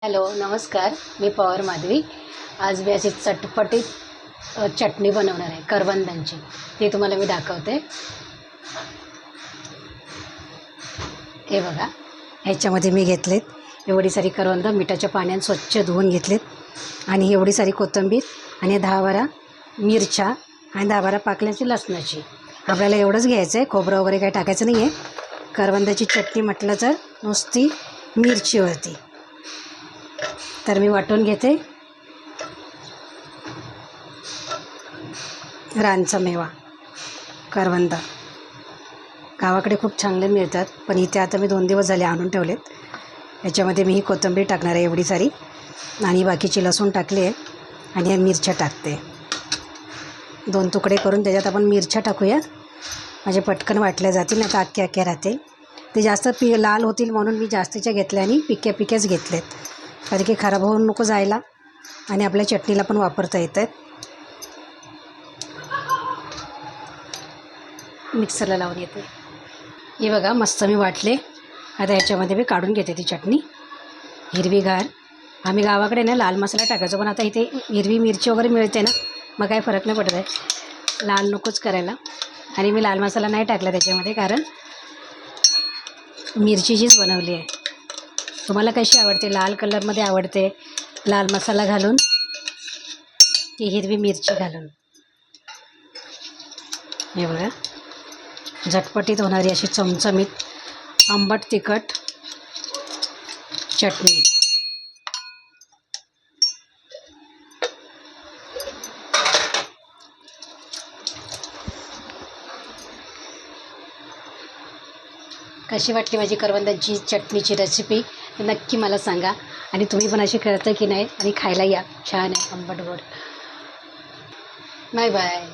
Hello नमस्कार, मी पवार माधवी. आज मी अशी चटपटीत चटणी बनवणार आहे करवंदांची. ती तुम्हाला मी दाखवते. हे बघा, ह्याच्यामध्ये मी घेतलेत एवढी सारी करवंद मिठाच्या पाण्यात स्वच्छ धुवून घेतलेत आणि एवढी सारी कोथिंबीर आणि 10-12 मिरच्या आणि 10-12 पाकळ्याची लसणाची. आपल्याला एवढंच घ्यायचं आहे, खोबरं वगैरे काही टाकायचं नाही आहे. करवंदाची चटणी म्हटलं तर नुसती मिरची होती. तर मी वाटून घेते. रानचा मेवा करवंद गावाकडे खूप चांगले मिळतात, पण इथे आता मी 2 दिवस झाले आणून ठेवलेत. याच्यामध्ये मी ही कोथिंबीर टाकणार आहे एवढी सारी, आणि बाकीची लसूण टाकली आहे आणि या मिरच्या टाकते. 2 तुकडे करून त्याच्यात आपण मिरच्या टाकूया, म्हणजे पटकन वाटल्या जातील. आता अख्ख्या राहते ते जास्त लाल होतील म्हणून मी जास्तीच्या घेतल्या आणि पिक्याच घेतलेत, कारण की खराब होऊन नको जायला आणि आपल्या चटणीला पण वापरता येतात. मिक्सरला लावून येते. हे बघा, मस्त मी वाटले. आता याच्यामध्ये मी काढून घेते ती चटणी हिरवीगार. आम्ही गावाकडे ना लाल मसाला टाकायचो, पण आता इथे हिरवी मिरची वगैरे मिळते ना, मग काही फरक नाही पडत आहे. लाल नकोच करायला, आणि मी लाल मसाला नाही टाकला त्याच्यामध्ये, कारण मिरचीचीच बनवली आहे. तुम्हाला कशी आवडते, लाल कलरमध्ये आवडते लाल मसाला घालून की हिरवी मिरची घालून? हे बघा, झटपटीत होणारी अशी चमचमीत आंबट तिखट चटणी. कशी वाटली माझी करवंदांची चटणीची रेसिपी नक्की मला सांगा, आणि तुम्ही पण अशी करता की नाही, आणि खायला या. छान आहे, आंबट गोड. Bye bye.